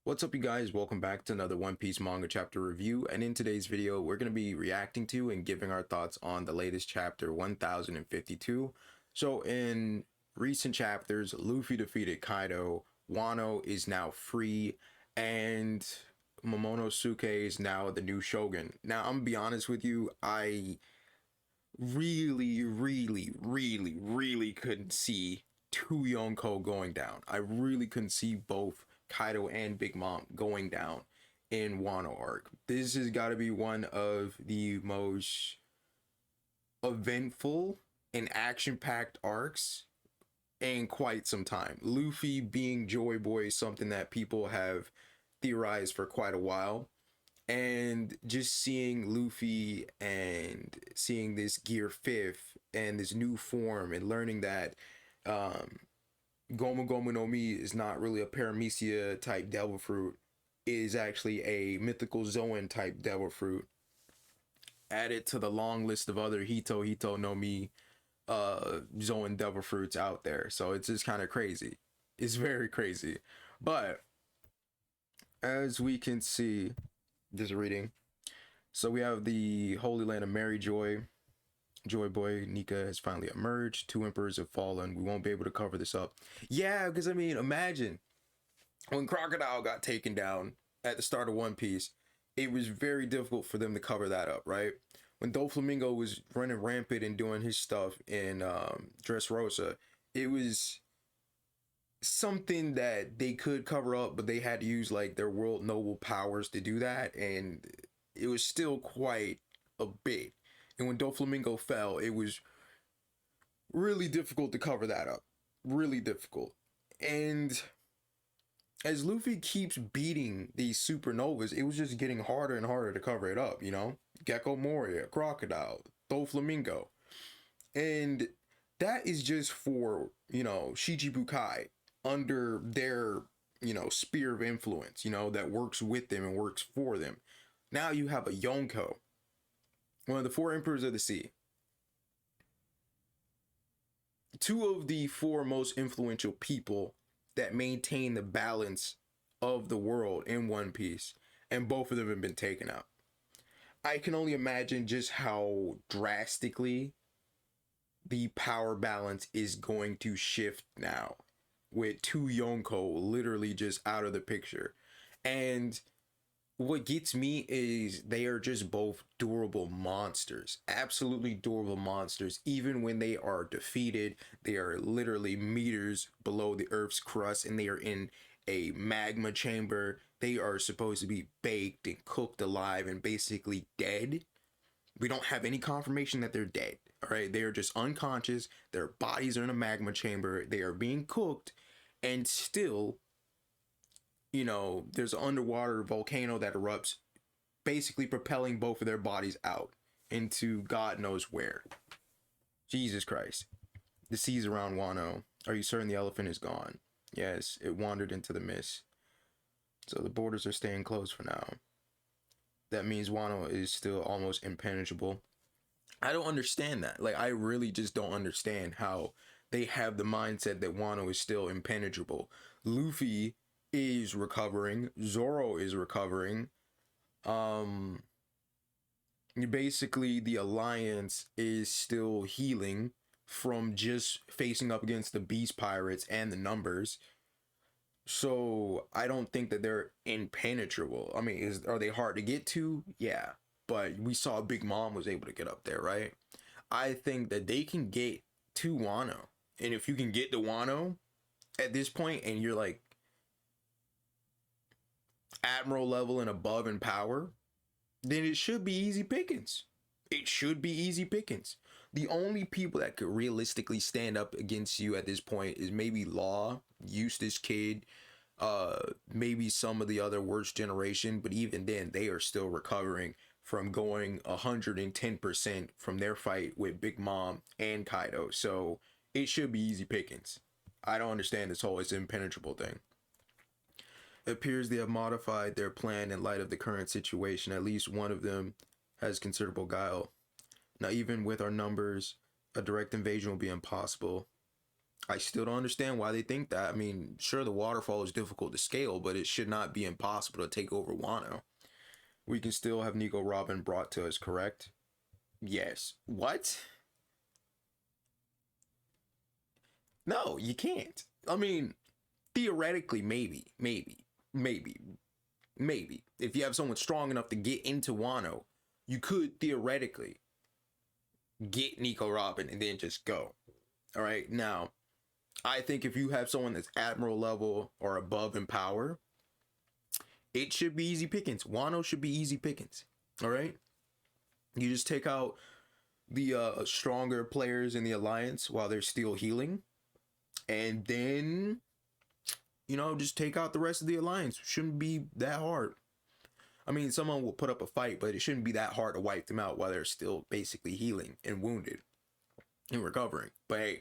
What's up, you guys? Welcome back to another One Piece manga chapter review, and in today's video we're going to be reacting to and giving our thoughts on the latest chapter 1052. So in recent chapters, Luffy defeated Kaido, Wano is now free, and Momonosuke is now the new shogun. Now I'm gonna be honest with you, I really couldn't see two Yonko going down. I really couldn't see both Kaido and Big Mom going down in Wano arc. This has got to be one of the most eventful and action-packed arcs in quite some time. Luffy being Joy Boy is something that people have theorized for quite a while. And just seeing Luffy and seeing this Gear 5th and this new form and learning that Gomu Gomu no Mi is not really a Paramecia type devil fruit, it is actually a mythical Zoan type devil fruit. Added to the long list of other Hito no Mi Zoan devil fruits out there. So it's just kind of crazy. It's very crazy. But as we can see, just reading. So we have the Holy Land of Mary Joy. Joy Boy Nika has finally emerged. Two emperors have fallen. We won't be able to cover this up. Yeah, because I mean, imagine when Crocodile got taken down at the start of One Piece, it was very difficult for them to cover that up, right? When Doflamingo was running rampant and doing his stuff in Dressrosa, it was something that they could cover up, but they had to use like their world noble powers to do that, and it was still quite a bit. And when Doflamingo fell, it was really difficult to cover that up. Really difficult. And as Luffy keeps beating these supernovas, it was just getting harder and harder to cover it up, you know? Gecko Moria, Crocodile, Doflamingo. And that is just for, you know, Shichibukai under their, you know, sphere of influence, you know, that works with them and works for them. Now you have a Yonko, one of the four emperors of the sea. Two of the four most influential people that maintain the balance of the world in One Piece, and both of them have been taken out. I can only imagine just how drastically the power balance is going to shift now, with two Yonko literally just out of the picture. And what gets me is they are just both durable monsters, absolutely durable monsters. Even when they are defeated, they are literally meters below the Earth's crust, and they are in a magma chamber. They are supposed to be baked and cooked alive and basically dead. We don't have any confirmation that they're dead. All right, they are just unconscious. Their bodies are in a magma chamber. They are being cooked, and still, you know, there's an underwater volcano that erupts, basically propelling both of their bodies out into God knows where. Jesus Christ. The seas around Wano. Are you certain the elephant is gone? Yes, it wandered into the mist. So the borders are staying closed for now. That means Wano is still almost impenetrable. I don't understand that. Like, I really just don't understand how they have the mindset that Wano is still impenetrable. Luffy is recovering. Zoro is recovering. Basically, the Alliance is still healing from just facing up against the Beast Pirates and the numbers. So I don't think that they're impenetrable. I mean, are they hard to get to? Yeah, but we saw Big Mom was able to get up there, right? I think that they can get to Wano, and if you can get to Wano at this point, and you're like Admiral level and above in power, then it should be easy pickings. It should be easy pickings. The only people that could realistically stand up against you at this point is maybe Law, Eustace Kid, maybe some of the other worst generation, but even then they are still recovering from going 110% from their fight with Big Mom and Kaido. So it should be easy pickings. I don't understand this whole it's impenetrable thing. It appears they have modified their plan in light of the current situation. At least one of them has considerable guile. Now, even with our numbers, a direct invasion will be impossible. I still don't understand why they think that. I mean, sure, the waterfall is difficult to scale, but it should not be impossible to take over Wano. We can still have Nico Robin brought to us, correct? Yes. What? No, you can't. I mean, theoretically, maybe, maybe. If you have someone strong enough to get into Wano, you could theoretically get Nico Robin and then just go. All right. Now, I think if you have someone that's Admiral level or above in power, it should be easy pickings. Wano should be easy pickings. All right. You just take out the stronger players in the alliance while they're still healing, and then just take out the rest of the alliance. Shouldn't be that hard. I mean, someone will put up a fight, but it shouldn't be that hard to wipe them out while they're still basically healing and wounded and recovering. But hey,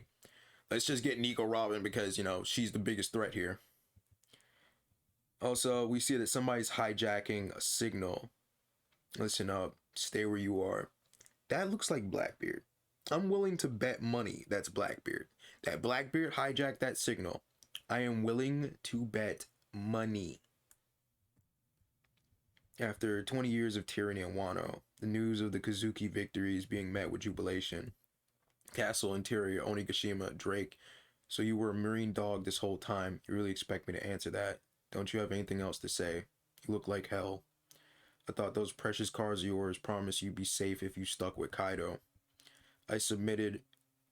let's just get Nico Robin because she's the biggest threat here. Also, we see that somebody's hijacking a signal. Listen up. Stay where you are. That looks like Blackbeard. I'm willing to bet money that's Blackbeard. That Blackbeard hijacked that signal. I am willing to bet money. After 20 years of tyranny in Wano, the news of the Kazuki victory is being met with jubilation. Castle interior, Onigashima, Drake. So you were a marine dog this whole time. You really expect me to answer that? Don't you have anything else to say? You look like hell. I thought those precious cars of yours promised you'd be safe if you stuck with Kaido. I submitted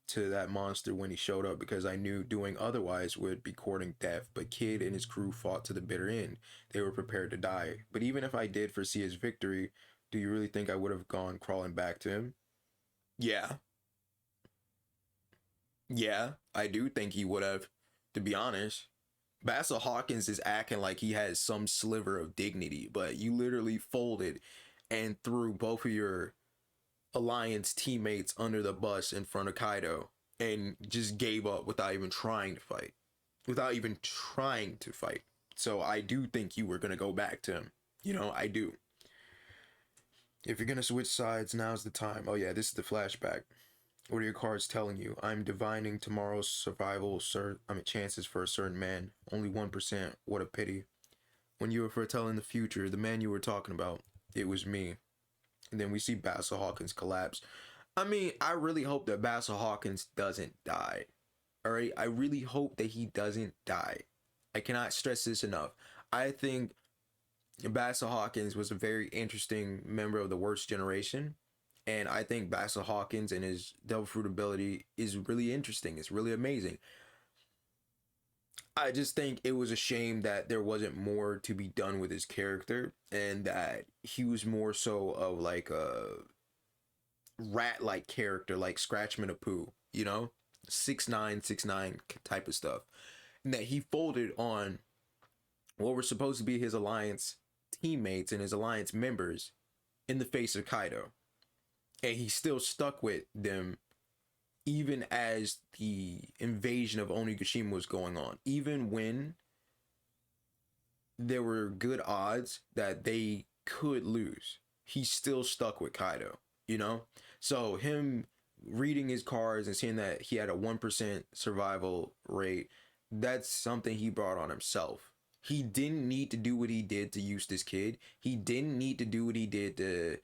to that monster when he showed up because I knew doing otherwise would be courting death, but Kid and his crew fought to the bitter end. They were prepared to die. But even if I did foresee his victory, do you really think I would have gone crawling back to him? Yeah. Yeah, I do think he would have, to be honest. Basil Hawkins is acting like he has some sliver of dignity, but you literally folded and threw both of your alliance teammates under the bus in front of Kaido and just gave up without even trying to fight. So I do think you were going to go back to him. I do. If you're going to switch sides, now's the time. Oh yeah, this is the flashback. What are your cards telling you? I'm divining tomorrow's survival chances for a certain man. Only 1%. What a pity. When you were foretelling the future, the man you were talking about, it was me. And then we see Basil Hawkins collapse. I mean, I really hope that Basil Hawkins doesn't die. Alright? I really hope that he doesn't die. I cannot stress this enough. I think Basil Hawkins was a very interesting member of the worst generation. And I think Basil Hawkins and his Devil Fruit ability is really interesting. It's really amazing. I just think it was a shame that there wasn't more to be done with his character and that he was more so of like a rat-like character, like Scratchman of Pooh, 6'9" type of stuff. And that he folded on what were supposed to be his alliance teammates and his alliance members in the face of Kaido. And he still stuck with them even as the invasion of Onigashima was going on. Even when there were good odds that they could lose, he still stuck with Kaido, So him reading his cards and seeing that he had a 1% survival rate, that's something he brought on himself. He didn't need to do what he did to Eustace Kid. He didn't need to do what he did to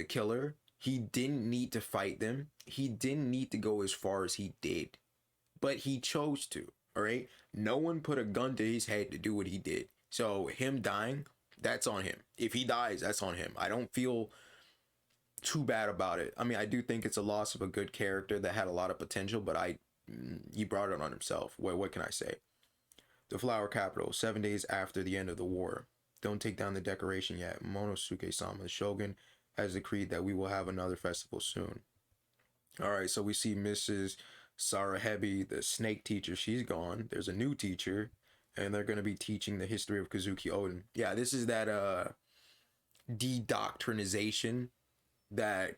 Killer. He didn't need to fight them. He didn't need to go as far as he did. But he chose to, all right? No one put a gun to his head to do what he did. So him dying, that's on him. If he dies, that's on him. I don't feel too bad about it. I mean, I do think it's a loss of a good character that had a lot of potential, but he brought it on himself. What can I say? The Flower Capital, 7 days after the end of the war. Don't take down the decoration yet. Monosuke-sama, the Shogun, has decreed that we will have another festival soon. All right, so we see Mrs. Sarahebi, the snake teacher. She's gone. There's a new teacher, and they're going to be teaching the history of Kazuki Oden. Yeah, this is that de-doctrinization that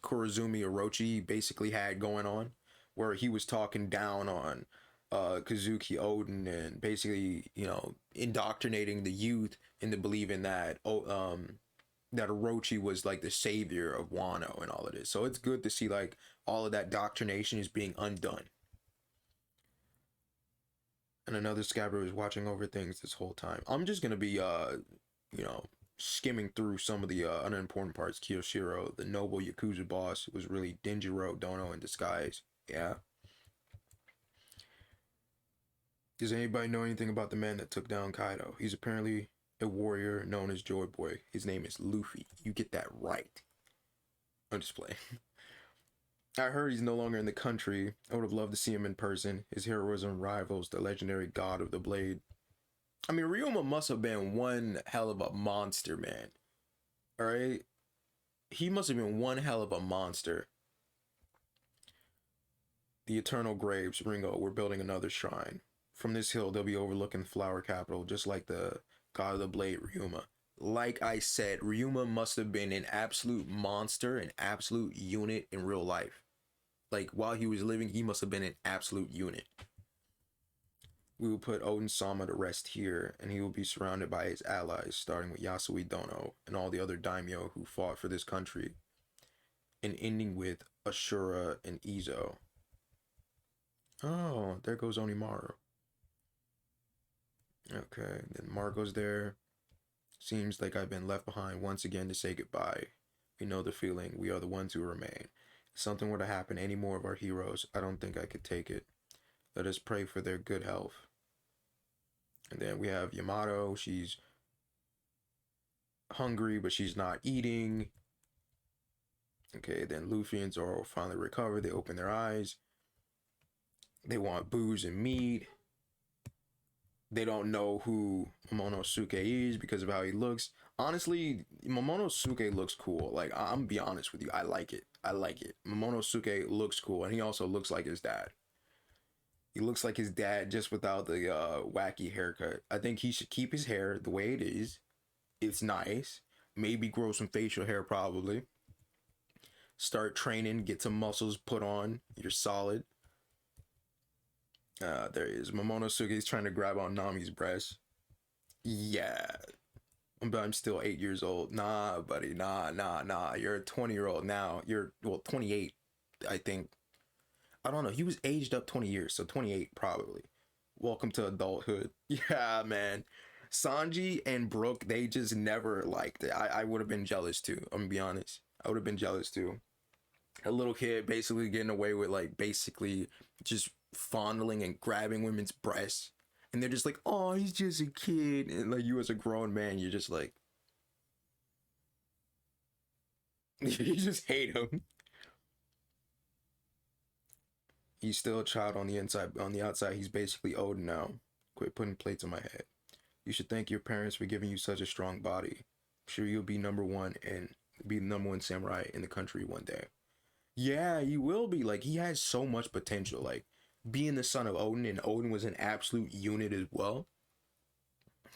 Kurozumi Orochi basically had going on, where he was talking down on Kazuki Oden and basically, indoctrinating the youth into believing that that Orochi was like the savior of Wano and all of this. So it's good to see like all of that doctrination is being undone. And another scabbard was watching over things this whole time. I'm just gonna be you know, skimming through some of the unimportant parts. Kiyoshiro, the noble Yakuza boss, was really Denjiro Dono in disguise. Yeah. Does anybody know anything about the man that took down Kaido? He's apparently a warrior known as Joy Boy. His name is Luffy. You get that right. On display. I heard he's no longer in the country. I would have loved to see him in person. His heroism rivals the legendary god of the blade. I mean, Ryoma must have been one hell of a monster, man. Alright? He must have been one hell of a monster. The Eternal Graves, Ringo, we're building another shrine. From this hill, they'll be overlooking the flower capital, just like the god of the blade, Ryuma. Like I said, Ryuma must have been an absolute monster, an absolute unit in real life. Like, while he was living, he must have been an absolute unit. We will put Odin-sama to rest here, and he will be surrounded by his allies, starting with Yasui Dono and all the other daimyo who fought for this country, and ending with Ashura and Izo. Oh, there goes Onimaru. Okay, then Marco's there. Seems like I've been left behind once again to say goodbye. We know the feeling. We are the ones who remain. If something were to happen to any more of our heroes, I don't think I could take it. Let us pray for their good health. And then we have Yamato. She's hungry, but she's not eating. Okay, then Luffy and Zoro finally recover. They open their eyes. They want booze and meat. They don't know who Momonosuke is because of how he looks. Honestly, Momonosuke looks cool. Like, I'm gonna be honest with you. I like it. I like it. Momonosuke looks cool, and he also looks like his dad. He looks like his dad just without the wacky haircut. I think he should keep his hair the way it is. It's nice. Maybe grow some facial hair, probably. Start training, get some muscles put on. You're solid. There is. Momonosuke's trying to grab on Nami's breast. Yeah. But I'm still 8 years old. Nah, buddy. Nah. You're a 20-year-old now. You're, well, 28, I think. I don't know. He was aged up 20 years, so 28 probably. Welcome to adulthood. Yeah, man. Sanji and Brook, they just never liked it. I would have been jealous too. I'm gonna be honest. I would have been jealous too. A little kid basically getting away with, like, basically just fondling and grabbing women's breasts. And they're just like, oh, he's just a kid. And like, you as a grown man, you're just like, you just hate him. He's still a child on the inside. On the outside, he's basically old now. Quit putting plates on my head. You should thank your parents for giving you such a strong body. I'm sure you'll be number one and be the number one samurai in the country one day. Yeah, you will be. Like, he has so much potential. Like, being the son of Odin, and Odin was an absolute unit as well.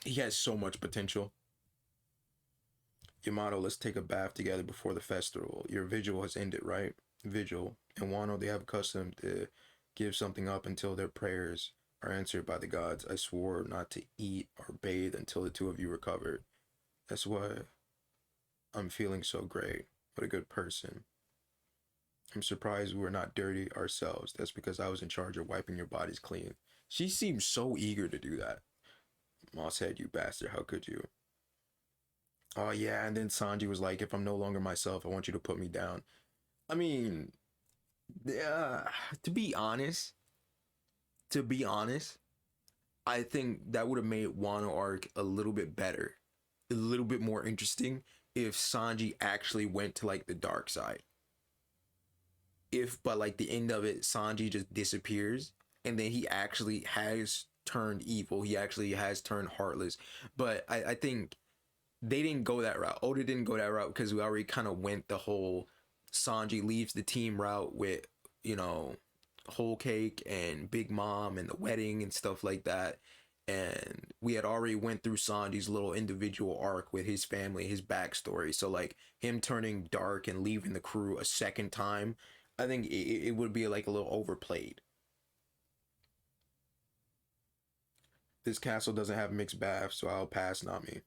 He has so much potential. Yamato, let's take a bath together before the festival. Your vigil has ended, right? Vigil. In Wano, they have a custom to give something up until their prayers are answered by the gods. I swore not to eat or bathe until the two of you recovered. That's why I'm feeling so great. What a good person. I'm surprised we're not dirty ourselves. That's because I was in charge of wiping your bodies clean. She seems so eager to do that. Mosshead, you bastard, how could you? Oh yeah, and then Sanji was like, if I'm no longer myself, I want you to put me down. I mean, to be honest, I think that would have made Wano arc a little bit better, a little bit more interesting if Sanji actually went to, like, the dark side. If by, like, the end of it, Sanji just disappears and then he actually has turned evil, he actually has turned heartless. But I think they didn't go that route. Oda didn't go that route because we already kind of went the whole Sanji leaves the team route with, you know, Whole Cake and Big Mom and the wedding and stuff like that. And we had already went through Sanji's little individual arc with his family, his backstory. So, like, him turning dark and leaving the crew a second time, I think it would be, like, a little overplayed. This castle doesn't have mixed baths, so I'll pass Nami.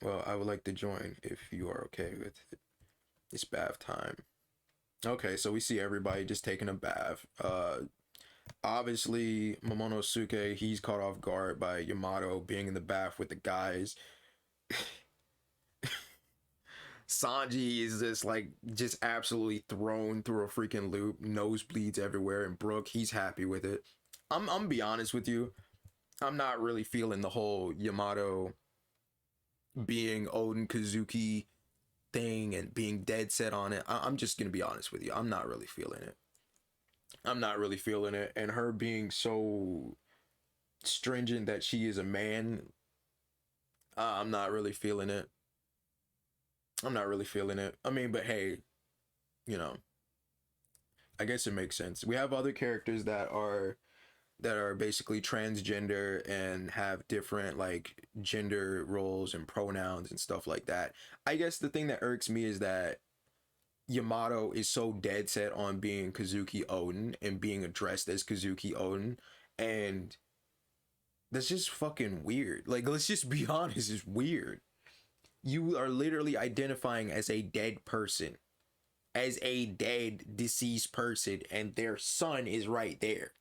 Well, I would like to join if you are okay with it. It's bath time. Okay, so we see everybody just taking a bath. Obviously, Momonosuke, he's caught off guard by Yamato being in the bath with the guys. Sanji is just like just absolutely thrown through a freaking loop, nosebleeds everywhere, and Brook, he's happy with it. I'm gonna be honest with you. I'm not really feeling the whole Yamato being Oden Kazuki thing and being dead set on it. I'm just gonna be honest with you. I'm not really feeling it. I'm not really feeling it. And her being so stringent that she is a man, I'm not really feeling it. I'm not really feeling it. I mean, but hey, you know, I guess it makes sense. We have other characters that are basically transgender and have different like gender roles and pronouns and stuff like that. I guess the thing that irks me is that Yamato is so dead set on being Kazuki Oden and being addressed as Kazuki Oden, and that's just fucking weird. Like, let's just be honest, it's weird. You are literally identifying as a dead person, as a dead, deceased person, and their son is right there.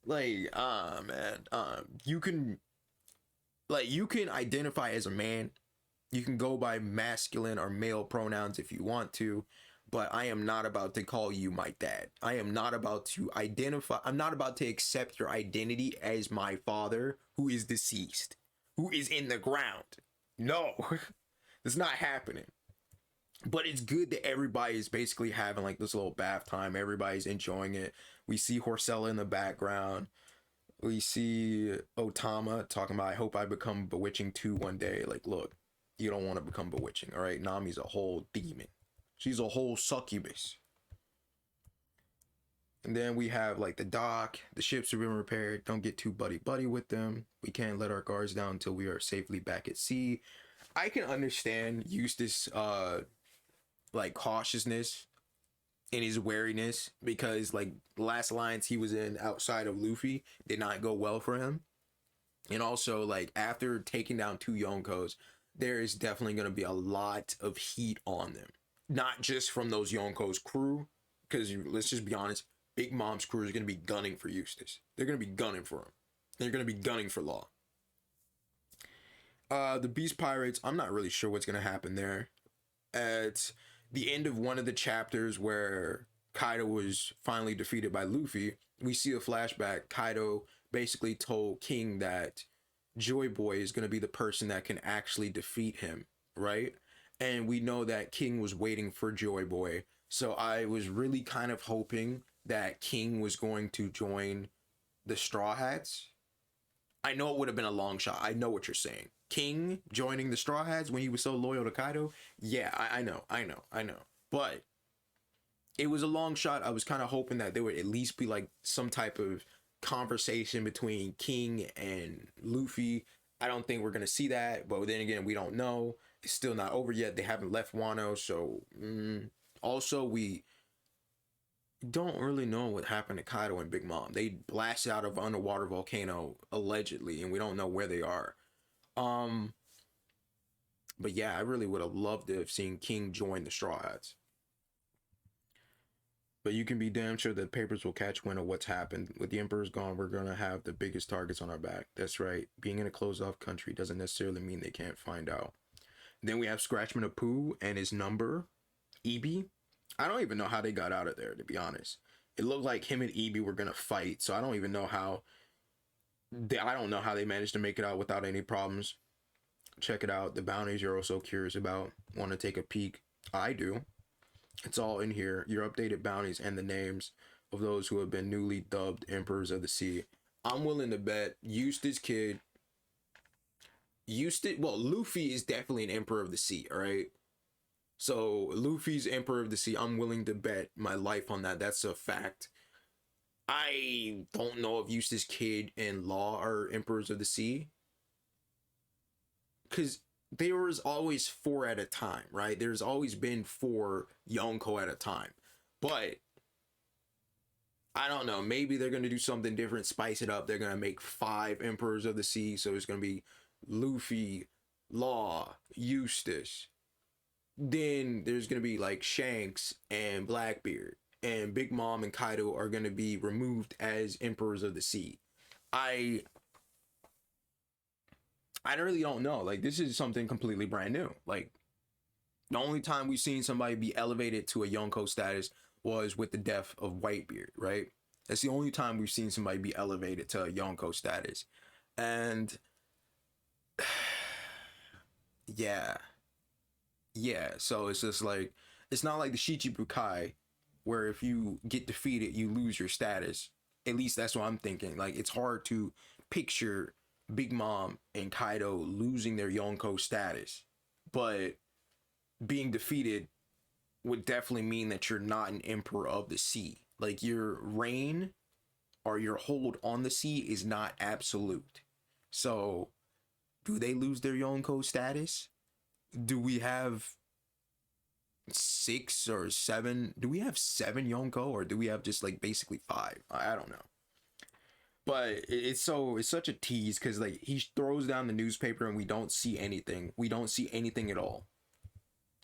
Like, man, you can identify as a man. You can go by masculine or male pronouns if you want to, but I am not about to call you my dad. I am not about to identify, I'm not about to accept your identity as my father who is deceased, who is in the ground. No, it's not happening. But it's good that everybody is basically having like this little bath time. Everybody's enjoying it. We see Horcella in the background. We see Otama talking about, I hope I become Bewitching 2 one day. Like, look, you don't want to become Bewitching, all right? Nami's a whole demon. She's a whole succubus. And then we have like the dock. The ships have been repaired. Don't get too buddy-buddy with them. We can't let our guards down until we are safely back at sea. I can understand Eustace like cautiousness in his wariness, because like last alliance he was in outside of Luffy did not go well for him. And also like after taking down 2 Yonkos, there is definitely going to be a lot of heat on them, not just from those Yonkos crew, because let's just be honest, Big Mom's crew is going to be gunning for Eustace. They're going to be gunning for him. They're going to be gunning for Law. The Beast Pirates, I'm not really sure what's going to happen there. At the end of one of the chapters where Kaido was finally defeated by Luffy, we see a flashback. Kaido basically told King that Joy Boy is going to be the person that can actually defeat him, right? And we know that King was waiting for Joy Boy. So I was really kind of hoping that King was going to join the Straw Hats. I know it would have been a long shot. I know what you're saying. King joining the Straw Hats when he was so loyal to Kaido. Yeah, I know. But it was a long shot. I was kind of hoping that there would at least be like some type of conversation between King and Luffy. I don't think we're going to see that. But then again, we don't know. It's still not over yet. They haven't left Wano. So also we don't really know what happened to Kaido and Big Mom. They blasted out of underwater volcano allegedly, and we don't know where they are. But yeah, I really would have loved to have seen King join the Straw Hats. But you can be damn sure that papers will catch wind of what's happened. With the Emperor's gone, we're gonna have the biggest targets on our back. That's right. Being in a closed-off country doesn't necessarily mean they can't find out. Then we have Scratchman of Pooh and his number, Ebi. I don't even know how they got out of there, to be honest. It looked like him and Ebi were gonna fight, so I don't even know how. I don't know how they managed to make it out without any problems. Check it out. The bounties you're also curious about. Want to take a peek? I do. It's all in here. Your updated bounties and the names of those who have been newly dubbed Emperors of the Sea. I'm willing to bet Eustace Kid. Well, Luffy is definitely an Emperor of the Sea, all right? So Luffy's Emperor of the Sea. I'm willing to bet my life on that. That's a fact. I don't know if Eustace Kid and Law are Emperors of the Sea, because there was always 4 at a time, right? There's always been 4 Yonko at a time. But I don't know. Maybe they're going to do something different, spice it up. They're going to make 5 Emperors of the Sea. So it's going to be Luffy, Law, Eustace. Then there's going to be like Shanks and Blackbeard. and Big Mom and Kaido are going to be removed as Emperors of the Sea. I really don't know. Like, this is something completely brand new. Like, the only time we've seen somebody be elevated to a Yonko status was with the death of Whitebeard, right? That's the only time we've seen somebody be elevated to a Yonko status. And yeah. Yeah, so it's just like, it's not like the Shichibukai where if you get defeated, you lose your status. At least that's what I'm thinking. Like, it's hard to picture Big Mom and Kaido losing their Yonko status, but being defeated would definitely mean that you're not an Emperor of the Sea. Like, your reign or your hold on the sea is not absolute. So, do they lose their Yonko status? Do we have 6 or 7? Do we have 7 Yonko, or do we have just like basically 5? I don't know. But it's such a tease because like he throws down the newspaper and we don't see anything. We don't see anything at all.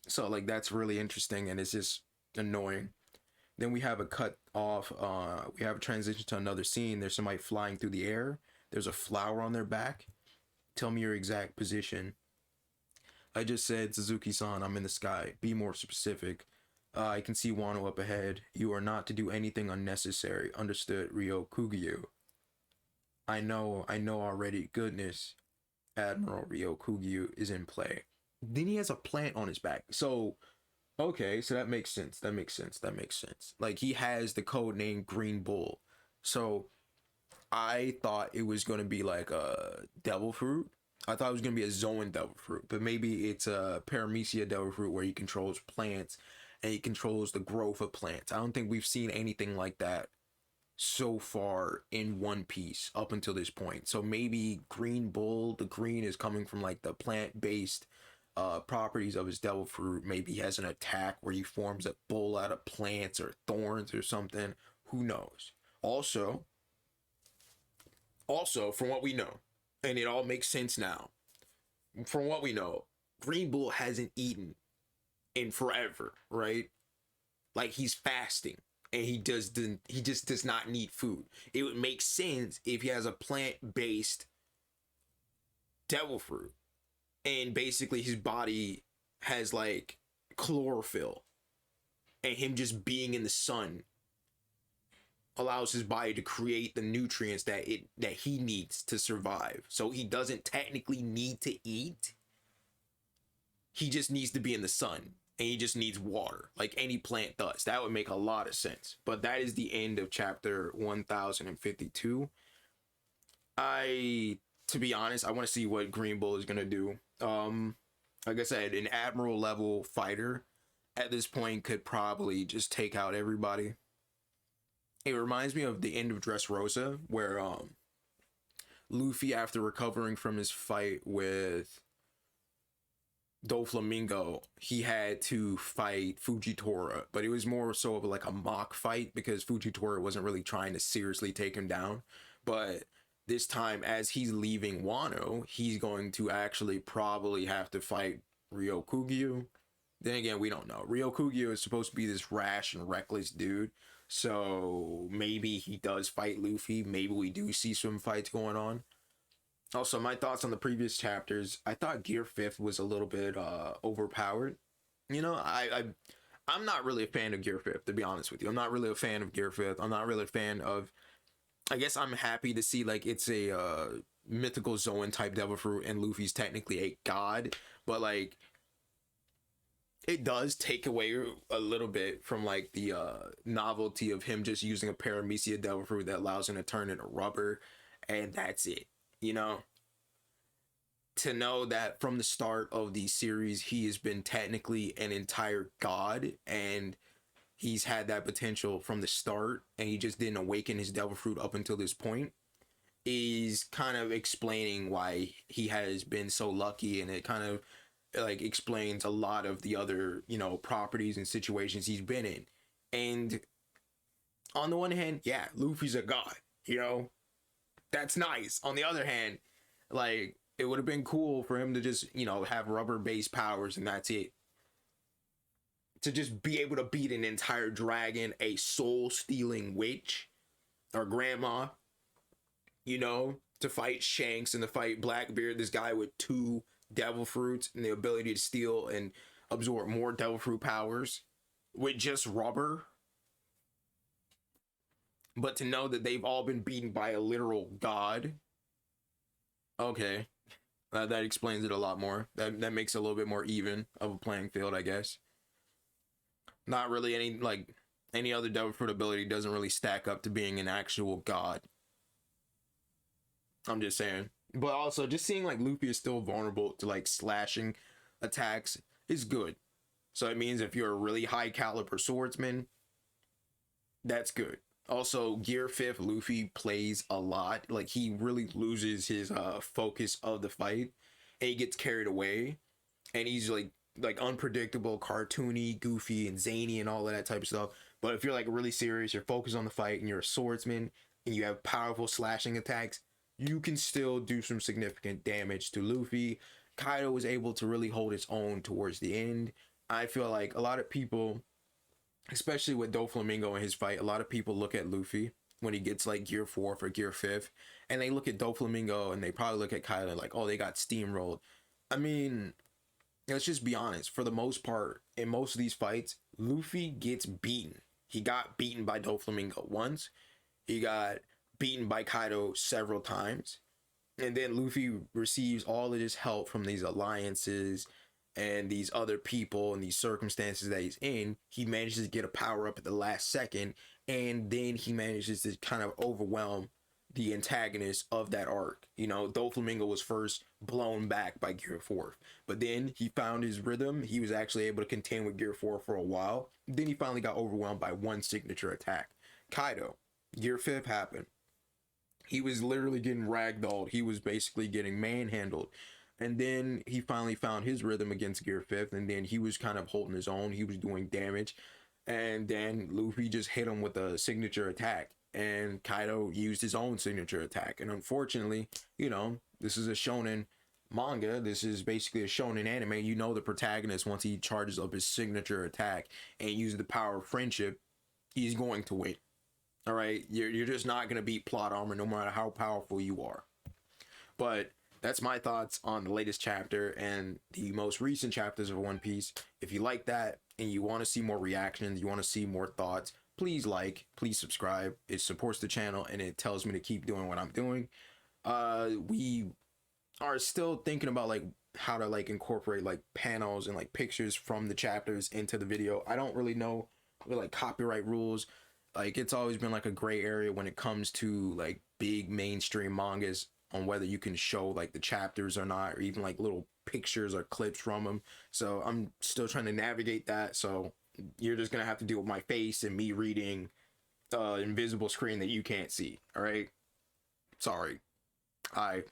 So like that's really interesting and it's just annoying. Then we have a cut off. We have a transition to another scene. There's somebody flying through the air. There's a flower on their back. Tell me your exact position. I just said, Suzuki-san, I'm in the sky. Be more specific. I can see Wano up ahead. You are not to do anything unnecessary. Understood, Ryokugyu. I know already. Goodness. Admiral Ryokugyu is in play. Then he has a plant on his back. So, okay, so that makes sense. That makes sense. Like, he has the code name Green Bull. So, I thought it was going to be like a devil fruit. I thought it was going to be a Zoan devil fruit, but maybe it's a Paramecia devil fruit where he controls plants and he controls the growth of plants. I don't think we've seen anything like that so far in One Piece up until this point. So maybe Green Bull, the green is coming from like the plant-based properties of his devil fruit. Maybe he has an attack where he forms a bull out of plants or thorns or something. Who knows? Also, from what we know, and it all makes sense now. From what we know, Green Bull hasn't eaten in forever, right? Like he's fasting and he just does not need food. It would make sense if he has a plant-based devil fruit and basically his body has like chlorophyll and him just being in the sun allows his body to create the nutrients that he needs to survive. So he doesn't technically need to eat. He just needs to be in the sun and he just needs water like any plant does. That would make a lot of sense. But that is the end of chapter 1052. To be honest, I want to see what Green Bull is going to do. Like I said, an admiral level fighter at this point could probably just take out everybody. It reminds me of the end of Dressrosa, where Luffy, after recovering from his fight with Doflamingo, he had to fight Fujitora, but it was more so of like a mock fight because Fujitora wasn't really trying to seriously take him down. But this time, as he's leaving Wano, he's going to actually probably have to fight Ryokugyu. Then again, we don't know. Ryokugyu is supposed to be this rash and reckless dude. So maybe he does fight Luffy. Maybe we do see some fights going on. Also, my thoughts on the previous chapters. I thought Gear 5th was a little bit overpowered. You know, I'm not really a fan of Gear 5th, to be honest with you. I'm not really a fan of Gear 5th. I'm not really a fan of... I guess I'm happy to see, like, it's a mythical Zoan type devil fruit and Luffy's technically a god. But, like... it does take away a little bit from like the novelty of him just using a Paramecia devil fruit that allows him to turn into rubber, and that's it. You know, to know that from the start of the series he has been technically an entire god and he's had that potential from the start and he just didn't awaken his devil fruit up until this point is kind of explaining why he has been so lucky, and it kind of like explains a lot of the other, you know, properties and situations he's been in. And on the one hand, yeah, Luffy's a god, you know, that's nice. On the other hand, like, it would have been cool for him to just, you know, have rubber based powers and that's it. to just be able to beat an entire dragon, a soul stealing witch or grandma, you know, to fight Shanks and to fight Blackbeard, this guy with 2 devil fruits and the ability to steal and absorb more devil fruit powers with just rubber. But to know that they've all been beaten by a literal god, okay, that explains it a lot more. That makes it a little bit more even of a playing field, I guess. Not really any other devil fruit ability doesn't really stack up to being an actual god. I'm just saying. But also, just seeing like Luffy is still vulnerable to like slashing attacks is good. So it means if you're a really high caliber swordsman, that's good. Also, Gear 5th Luffy plays a lot. Like, he really loses his focus of the fight, and he gets carried away, and he's like unpredictable, cartoony, goofy, and zany, and all of that type of stuff. But if you're like really serious, you're focused on the fight, and you're a swordsman, and you have powerful slashing attacks, you can still do some significant damage to Luffy. Kaido was able to really hold his own towards the end. I feel like a lot of people, especially with Doflamingo in his fight, a lot of people look at Luffy when he gets like Gear 4th or Gear 5th, and they look at Doflamingo and they probably look at Kaido like, oh, they got steamrolled. I mean, let's just be honest. For the most part, in most of these fights, Luffy gets beaten. He got beaten by Doflamingo once. He got beaten by Kaido several times. And then Luffy receives all of this help from these alliances and these other people and these circumstances that he's in. He manages to get a power up at the last second, and then he manages to kind of overwhelm the antagonist of that arc. You know, Doflamingo was first blown back by Gear 4th, but then he found his rhythm. He was actually able to contend with Gear 4 for a while. Then he finally got overwhelmed by one signature attack. Kaido, Gear 5th happened. He was literally getting ragdolled. He was basically getting manhandled. And then he finally found his rhythm against Gear 5th, and then he was kind of holding his own. He was doing damage. And then Luffy just hit him with a signature attack. And Kaido used his own signature attack. And unfortunately, you know, this is a shonen manga. This is basically a shonen anime. You know the protagonist, once he charges up his signature attack and uses the power of friendship, he's going to win. All right? You're just not going to beat plot armor no matter how powerful you are. But that's my thoughts on the latest chapter and the most recent chapters of One Piece. If you like that and you want to see more reactions, you want to see more thoughts, please please subscribe. It supports the channel and it tells me to keep doing what I'm doing. We are still thinking about like how to like incorporate like panels and like pictures from the chapters into the video. I don't really know like copyright rules. Like, it's always been like a gray area when it comes to like big mainstream mangas on whether you can show like the chapters or not, or even like little pictures or clips from them. So I'm still trying to navigate that. So you're just gonna have to deal with my face and me reading invisible screen that you can't see. All right, sorry. Bye.